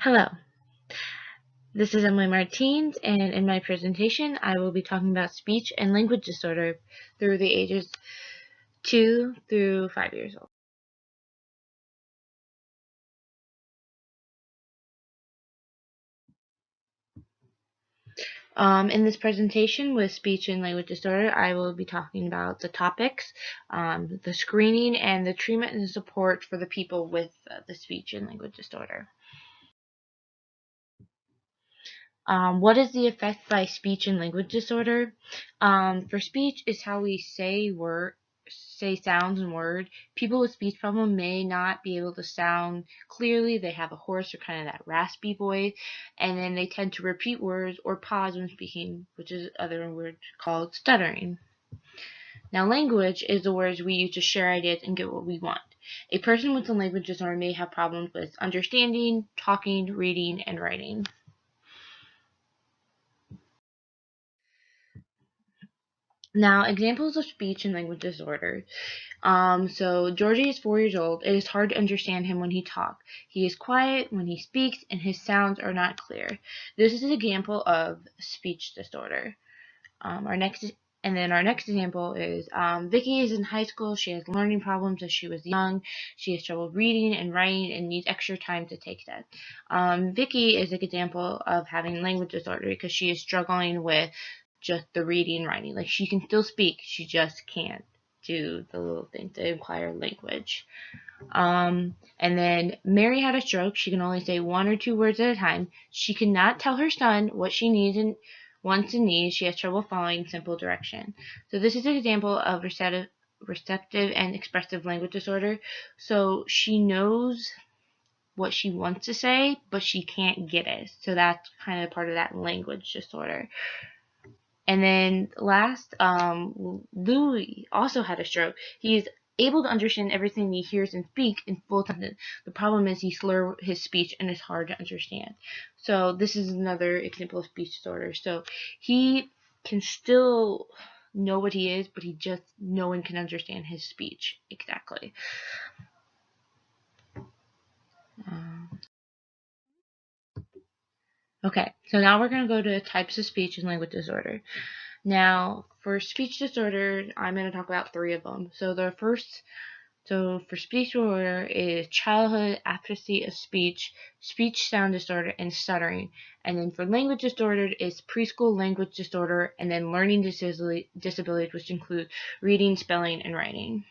Hello, this is Emily Martins, and in my presentation, I will be talking about speech and language disorder through the ages 2 through 5 years old. In this presentation with speech and language disorder, I will be talking about the topics, the screening, and the treatment and support for the people with the speech and language disorder. What is the effect by speech and language disorder? For speech is how we say sounds and words. People with speech problem may not be able to sound clearly. They have a hoarse or kind of that raspy voice, and then they tend to repeat words or pause when speaking, which is other word called stuttering. Now, language is the words we use to share ideas and get what we want. A person with a language disorder may have problems with understanding, talking, reading, and writing. Now, examples of speech and language disorder. So Georgie is 4 years old. It is hard to understand him when he talks. He is quiet when he speaks, and his sounds are not clear. This is an example of speech disorder. Our next example is Vicky is in high school. She has learning problems as she was young. She has trouble reading and writing and needs extra time to take that. Vicky is an example of having language disorder because she is struggling with just the reading and writing. Like, she can still speak, she just can't do the little things that require language. And then Mary had a stroke. She can only say one or two words at a time. She cannot tell her son what she needs and wants and needs. She has trouble following simple direction. So this is an example of receptive and expressive language disorder. So she knows what she wants to say, but she can't get it. So that's kind of part of that language disorder. And then last, Louis also had a stroke. He's able to understand everything he hears and speaks in full sentence. The problem is he slurs his speech and it's hard to understand. So this is another example of speech disorder. So he can still know what he is, but no one can understand his speech exactly. Okay, so now we're going to go to types of speech and language disorder. Now, for speech disorder, I'm going to talk about 3 of them. So for speech disorder is childhood apathy of speech, speech sound disorder, and stuttering. And then for language disorder is preschool language disorder, and then learning disabilities, which include reading, spelling, and writing.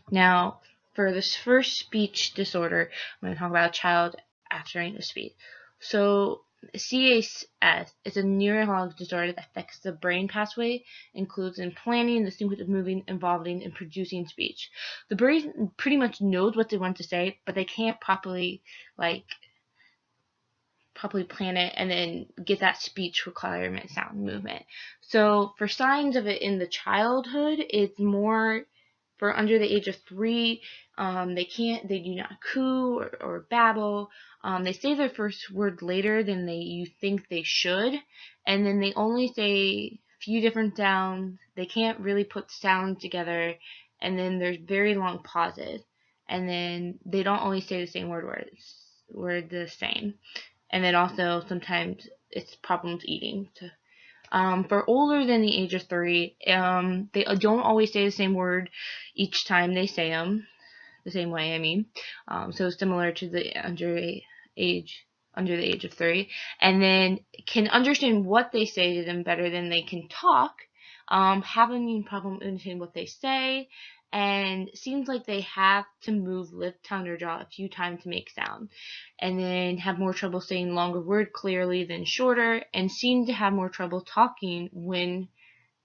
Now, for this first speech disorder, I'm going to talk about child apathy of speech. So CAS is a neurological disorder that affects the brain pathway, includes in planning, the sequence of moving, involving, and producing speech. The brain pretty much knows what they want to say, but they can't properly plan it and then get that speech requirement sound movement. So for signs of it in the childhood, it's more for under the age of 3. They do not coo or babble. They say their first word later than you think they should, and then they only say a few different sounds. They can't really put sounds together, and then there's very long pauses, and then they don't always say the same word the same. And then also sometimes it's problems eating. For older than the age of 3, they don't always say the same word each time they say them, the same way, I mean. So similar to the under the age of 3, and then can understand what they say to them better than they can talk, having problem understanding what they say, and seems like they have to move lip, tongue, or jaw a few times to make sound, and then have more trouble saying longer word clearly than shorter, and seem to have more trouble talking when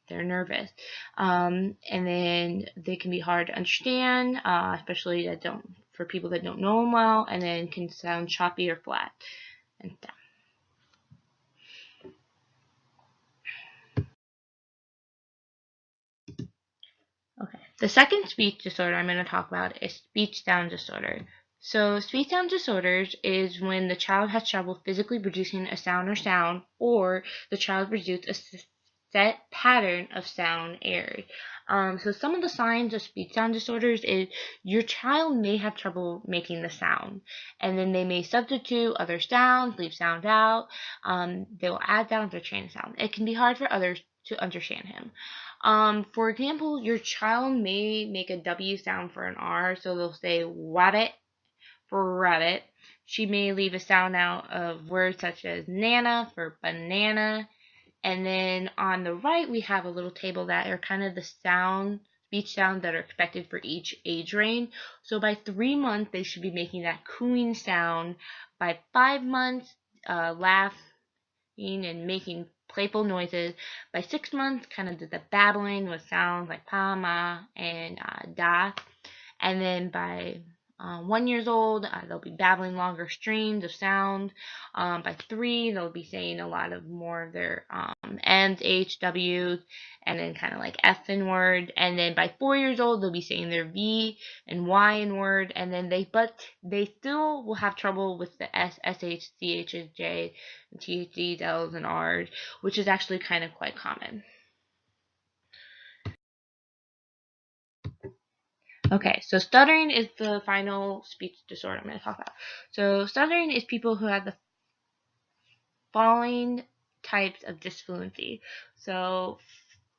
they're nervous. And then they can be hard to understand, especially for people that don't know them well, and then can sound choppy or flat and stuff. Okay. The second speech disorder I'm going to talk about is speech sound disorder. So speech sound disorders is when the child has trouble physically producing a sound, or the child produces a set pattern of sound errors. So some of the signs of speech sound disorders is your child may have trouble making the sound, and then they may substitute other sounds, leave sound out. They will add sounds or change sound. It can be hard for others to understand him. For example, your child may make a W sound for an R, so they'll say wabbit for rabbit. She may leave a sound out of words such as nana for banana. And then on the right, we have a little table that are kind of the speech sounds that are expected for each age range. So by 3 months, they should be making that cooing sound. By 5 months, laughing and making playful noises. By 6 months, kind of the babbling with sounds like pa, ma, and da. And then by 1 year old, they'll be babbling longer streams of sound. By 3, they'll be saying a lot of more of their M's, H, W's, and then kind of like F in word. And then by 4 years old, they'll be saying their V and Y in word. And then they still will have trouble with the S, SH, CH's, J, and THC's, L's, and R's, which is actually kind of quite common. Okay, so stuttering is the final speech disorder I'm going to talk about. So stuttering is people who have the following types of disfluency. So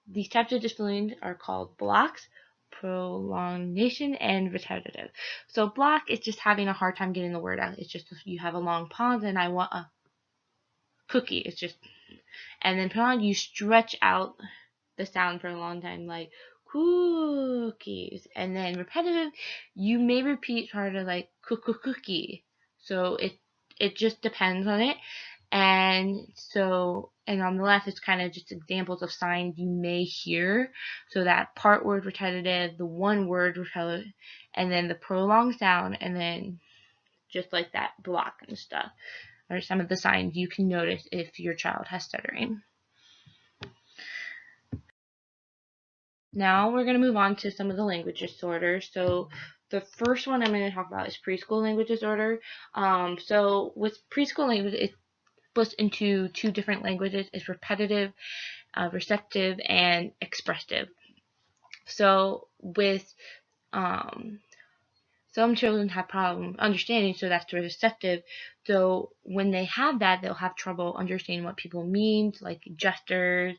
these types of disfluency are called blocks, prolongation, and repetitive. So block is just having a hard time getting the word out. It's just you have a long pause and I want a cookie. It's just, and then prolong, you stretch out the sound for a long time, like cookies. And then repetitive, you may repeat part of like cookie. So it just depends on it. And so, and on the left, it's kind of just examples of signs you may hear. So that part word repetitive, the one word repetitive, and then the prolonged sound, and then just like that block and stuff are some of the signs you can notice if your child has stuttering. Now we're going to move on to some of the language disorders. So the first one I'm going to talk about is preschool language disorder. So with preschool language, it's split into 2 different languages. It's repetitive, receptive, and expressive. So with some children have problem understanding, so that's receptive. So when they have that, they'll have trouble understanding what people mean, like gestures,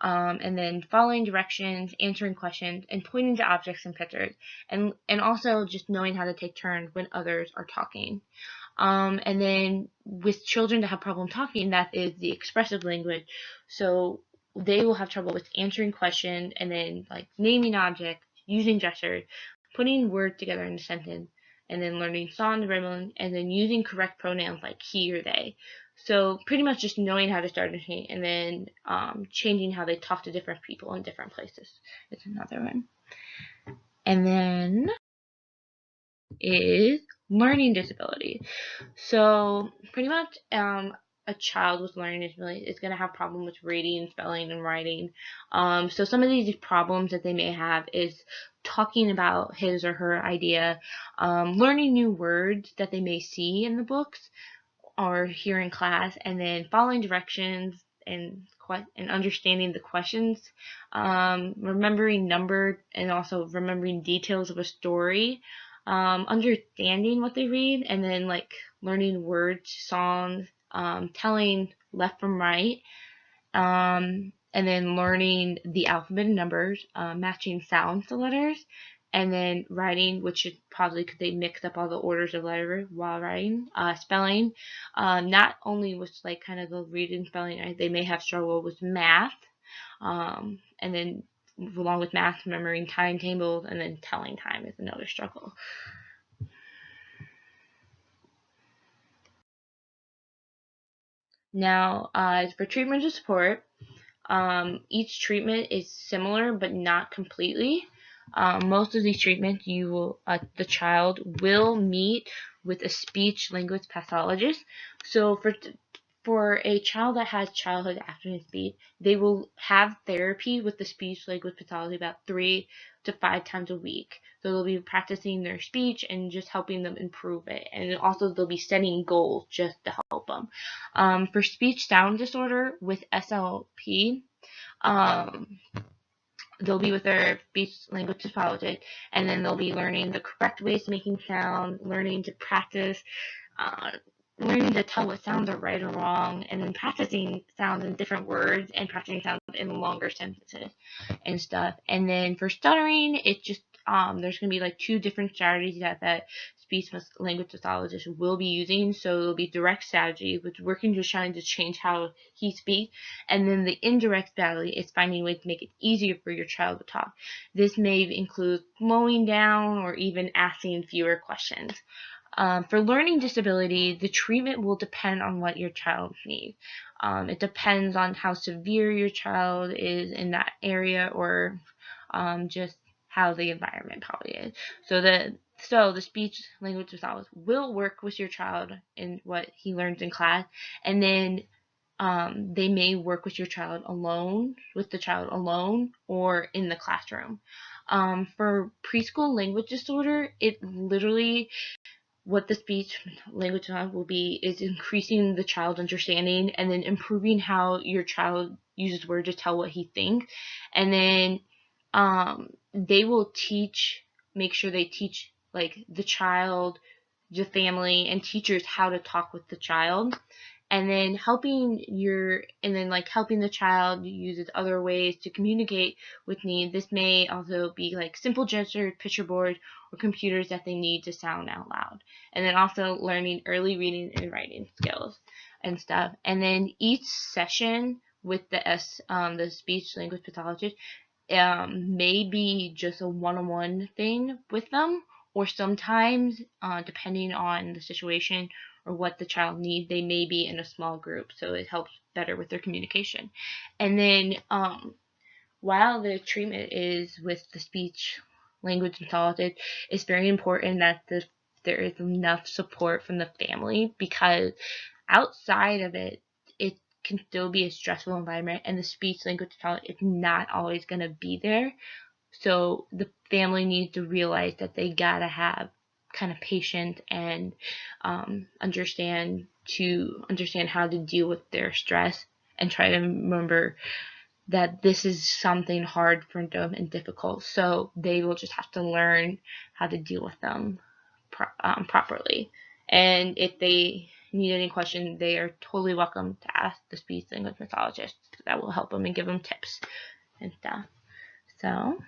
and then following directions, answering questions, and pointing to objects and pictures, and also just knowing how to take turns when others are talking. And then with children that have problem talking, that is the expressive language. So they will have trouble with answering questions and then like naming objects, using gestures, putting words together in a sentence, and then learning sound rhythm, and then using correct pronouns like he or they. So pretty much just knowing how to start a change, and then changing how they talk to different people in different places is another one. And then is learning disability. So pretty much a child with learning disability is going to have problems with reading, spelling, and writing. So some of these problems that they may have is talking about his or her idea, learning new words that they may see in the books or hear in class, and then following directions and understanding the questions, remembering numbers, and also remembering details of a story, understanding what they read, and then like learning words, songs, telling left from right, and then learning the alphabet and numbers, matching sounds to letters, and then writing, which is probably because they mix up all the orders of letters while writing, spelling, not only with like kind of the reading spelling, they may have struggle with math, and then along with math, remembering timetables, and then telling time is another struggle. Now, for treatment and support, each treatment is similar but not completely. Most of these treatments, the child will meet with a speech language pathologist. So for a child that has childhood afternoon speech, they will have therapy with the speech language pathologist about 3 to 5 times a week. So they'll be practicing their speech and just helping them improve it. And also they'll be setting goals just to help them. For speech sound disorder with SLP, they'll be with their speech language pathologist, and then they'll be learning the correct ways to making sound, learning to practice, uh, learning to tell what sounds are right or wrong, and then practicing sounds in different words and practicing sounds in longer sentences and stuff. And then for stuttering, it's just there's going to be like two different strategies that speech language pathologist will be using. So it'll be direct strategy, which working just trying to change how he speaks, and then the indirect strategy is finding ways to make it easier for your child to talk. This may include slowing down or even asking fewer questions. For learning disability, the treatment will depend on what your child needs. It depends on how severe your child is in that area, or just how the environment probably is. So the speech language pathologist will work with your child in what he learns in class, and then they may work with your child alone, or in the classroom. For preschool language disorder, it literally what the speech language will be is increasing the child's understanding, and then improving how your child uses words to tell what he thinks. And then they will make sure they teach like the child, the family, and teachers how to talk with the child. And then helping the child uses other ways to communicate with needs. This may also be like simple gestures, picture boards, or computers that they need to sound out loud. And then also learning early reading and writing skills and stuff. And then each session with the speech language pathologist may be just a one-on-one thing with them, or sometimes, depending on the situation or what the child needs, they may be in a small group, so it helps better with their communication. And then, while the treatment is with the speech language pathologist, it's very important that there is enough support from the family, because outside of it, it can still be a stressful environment, and the speech language pathologist is not always going to be there. So the family needs to realize that they gotta have kind of patience and understand how to deal with their stress, and try to remember that this is something hard for them and difficult. So they will just have to learn how to deal with them properly. And if they need any questions, they are totally welcome to ask the speech language pathologist. That will help them and give them tips and stuff. So